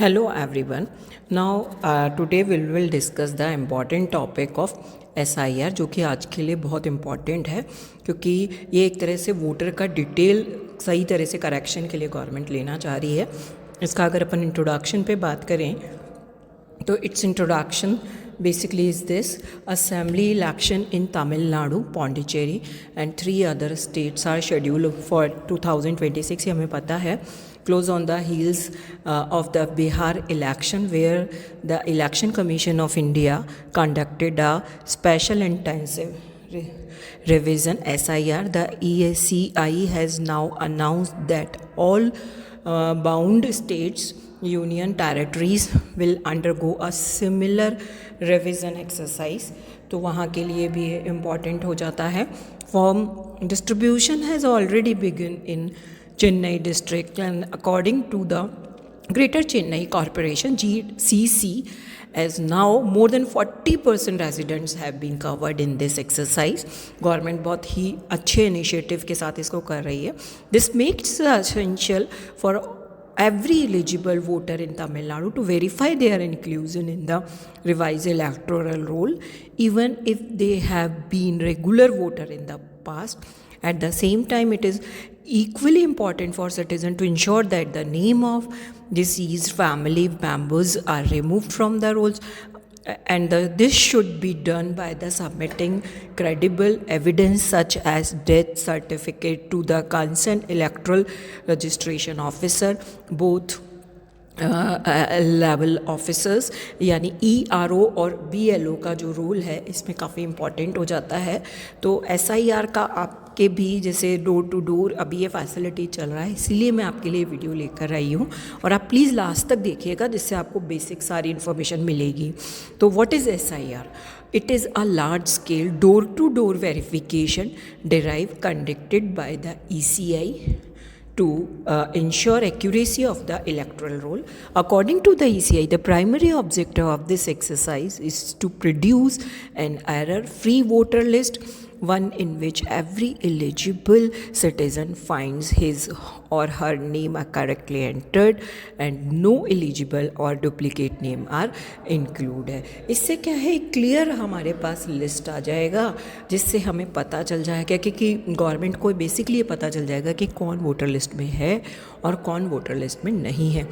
Hello everyone. Now today we will discuss the important topic of SIR जो कि आज के लिए बहुत इम्पॉर्टेंट है क्योंकि ये एक तरह से वोटर का डिटेल सही तरह से करेक्शन के लिए गवर्नमेंट लेना चाह रही है। इसका अगर अपन इंट्रोडक्शन पे बात करें तो it's introduction basically is this: assembly election in Tamil Nadu, Pondicherry and 3 other states are scheduled for 2026. ये हमें पता है, close on the heels of the Bihar election where the Election Commission of India conducted a special intensive revision SIR. The EACI has now announced that all bound states, union territories will undergo a similar revision exercise. तो वहाँ के लिए भी important हो जाता है. Form distribution has already begin in Chennai district and according to the greater Chennai corporation GCC, as now more than 40% residents have been covered in this exercise. Government बहुत ही अच्छे इनिशिएटिव के साथ इसको कर रही है. This makes essential for every eligible voter in Tamil Nadu to verify their inclusion in the revised electoral roll, even if they have been regular voter in the past. At the same time, it is equally important for citizens to ensure that the name of deceased family members are removed from the rolls, and this should be done by the submitting credible evidence such as death certificate to the concerned electoral registration officer. Both level officers यानी ERO और BLO का जो role है इसमें काफ़ी important हो जाता है. तो SIR का आपके भी जैसे डोर टू डोर अभी ये फैसिलिटी चल रहा है, इसीलिए मैं आपके लिए वीडियो लेकर आई हूँ और आप प्लीज़ लास्ट तक देखिएगा जिससे आपको बेसिक सारी इन्फॉर्मेशन मिलेगी. तो what is SIR? It is a large-scale door-to-door verification drive conducted by the ECI to ensure accuracy of the electoral roll. According to the ECI, the primary objective of this exercise is to produce an error-free voter list, one in which every eligible citizen finds his or her name are correctly entered and no eligible or duplicate name are included. इससे क्या है, clear हमारे पास list आ जाएगा जिससे हमें पता चल जाएगा कि गवर्नमेंट को बेसिकली ये पता चल जाएगा कि कौन वोटर लिस्ट में है और कौन वोटर लिस्ट में नहीं है.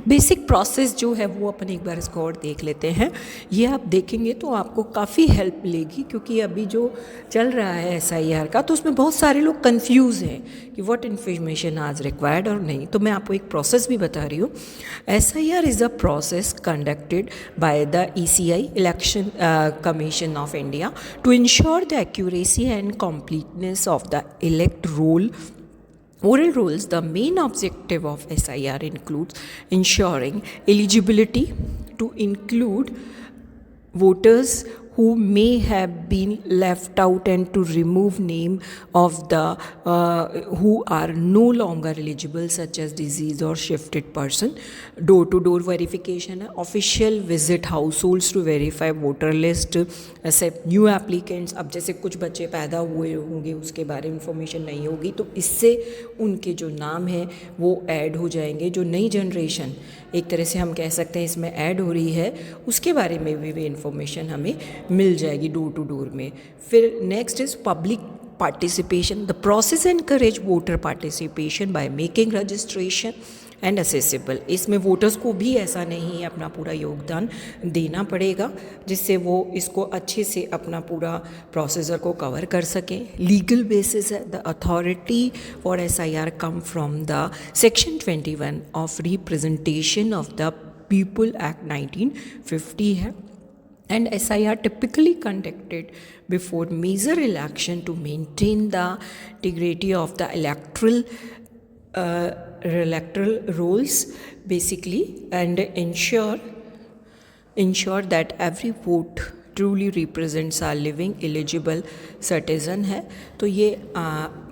बेसिक प्रोसेस जो है वो अपन एक बार इसको और देख लेते हैं. ये आप देखेंगे तो आपको काफ़ी हेल्प मिलेगी क्योंकि अभी जो चल रहा है SIR का तो उसमें बहुत सारे लोग कंफ्यूज हैं कि व्हाट इन्फॉर्मेशन आज रिक्वायर्ड और नहीं. तो मैं आपको एक प्रोसेस भी बता रही हूँ. SIR is a process conducted by the ECI election commission of India to ensure the accuracy and completeness of the electoral oral rolls. The main objective of SIR includes ensuring eligibility to include voters who may have been left out and to remove name of the who are no longer eligible such as diseased or shifted person. Door to door verification है. Official visit households to verify voter list, accept new applicants. अब जैसे कुछ बच्चे पैदा हुए होंगे उसके बारे में इंफॉर्मेशन नहीं होगी तो इससे उनके जो नाम है वो ऐड हो जाएंगे. जो नई जनरेशन एक तरह से हम कह सकते हैं इसमें ऐड हो रही है उसके बारे में भी इंफॉर्मेशन हमें मिल जाएगी डोर टू डोर में. फिर next is public participation. The process encourage voter participation by making registration and accessible. इसमें वोटर्स को भी ऐसा नहीं है अपना पूरा योगदान देना पड़ेगा जिससे वो इसको अच्छे से अपना पूरा प्रोसीजर को कवर कर सकें. लीगल बेसिस है. The authority for SIR come from the section 21 of representation of the people act 1950 है. And SIR typically conducted before major election to maintain the integrity of the electoral rolls basically and ensure that every vote truly represents a living eligible citizen है. तो ये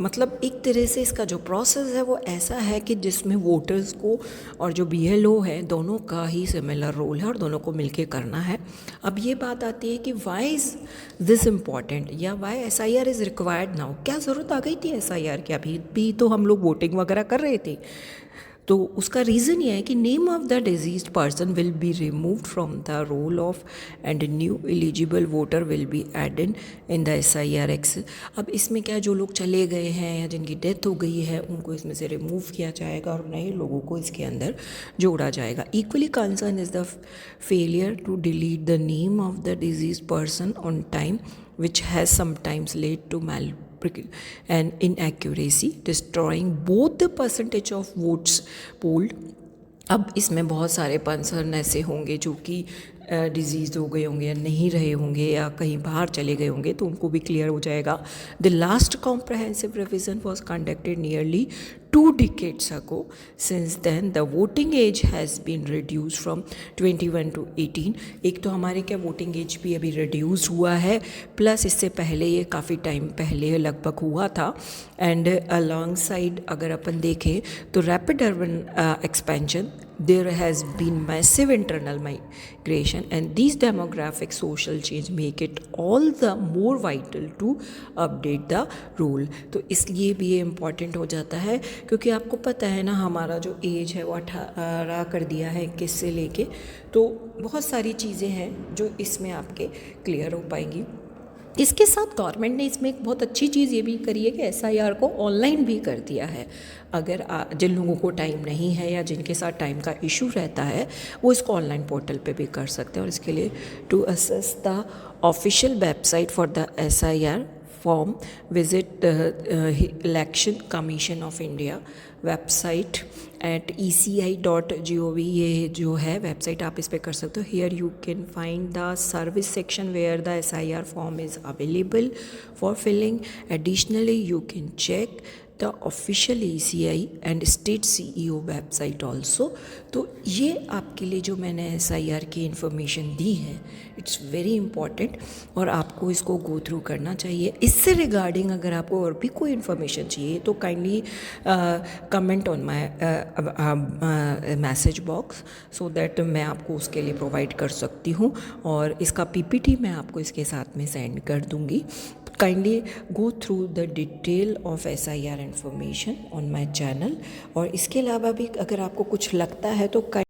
मतलब एक तरह से इसका जो प्रोसेस है वो ऐसा है कि जिसमें वोटर्स को और जो BLO है दोनों का ही सिमिलर रोल है और दोनों को मिलके करना है. अब ये बात आती है कि वाई इज़ दिस इम्पॉर्टेंट या why SIR is required now. क्या ज़रूरत आ गई थी SIR की? अभी भी तो हम लोग वोटिंग वगैरह कर रहे थे. तो उसका रीज़न ये है कि name of the deceased person will be removed from the roll of and new eligible voter will be added in the SIR excel. अब इसमें क्या, जो लोग चले गए हैं या जिनकी डेथ हो गई है उनको इसमें से रिमूव किया जाएगा और नए लोगों को इसके अंदर जोड़ा जाएगा। Equally concern is the failure to delete the name of the deceased person on time which has sometimes led to and inaccuracy, destroying both the percentage of votes polled। अब इसमें बहुत सारे पर्सन ऐसे होंगे जो कि डिजीज़ हो गए होंगे या नहीं रहे होंगे या कहीं बाहर चले गए होंगे, तो उनको भी क्लियर हो जाएगा। The last comprehensive revision was conducted nearly 2 decades ago. Since then the voting age has been reduced from 21 to 18। एक तो हमारे क्या वोटिंग एज भी अभी रिड्यूस हुआ है, प्लस इससे पहले ये काफ़ी टाइम पहले लगभग हुआ था। एंड अलॉन्ग साइड अगर अपन देखें तो rapid urban expansion, there has been massive internal migration and these demographic social change make it all the more vital to update the rule। तो इसलिए भी ये इम्पॉर्टेंट हो जाता है क्योंकि आपको पता है ना हमारा जो एज है वो 18 कर दिया है 21 से लेके, तो बहुत सारी चीज़ें हैं जो इसमें आपके क्लियर हो पाएंगी। इसके साथ गवर्नमेंट ने इसमें एक बहुत अच्छी चीज़ ये भी करी है कि SIR को ऑनलाइन भी कर दिया है। अगर जिन लोगों को टाइम नहीं है या जिनके साथ टाइम का इशू रहता है वो इसको ऑनलाइन पोर्टल पे भी कर सकते हैं। और इसके लिए to access the official website for the SIR form visit election commission of India website at eci.gov। ये जो है वेबसाइट आप इस पर कर सकते हो। Here you can find the service section where the SIR form is available for filling. Additionally you can check the official ECI and state CEO website also. तो ये आपके लिए जो मैंने SIR की इन्फॉर्मेशन दी है इट्स वेरी इंपॉर्टेंट और आपको इसको गो थ्रू करना चाहिए। इससे रिगार्डिंग अगर आपको और भी कोई इन्फॉर्मेशन चाहिए तो kindly comment on my message box so that मैं आपको उसके लिए प्रोवाइड कर सकती हूँ और इसका PPT मैं आपको इसके साथ में सेंड कर दूँगी। Kindly go through the detail of SIR information on my channel. और इसके अलावा भी अगर आपको कुछ लगता है तो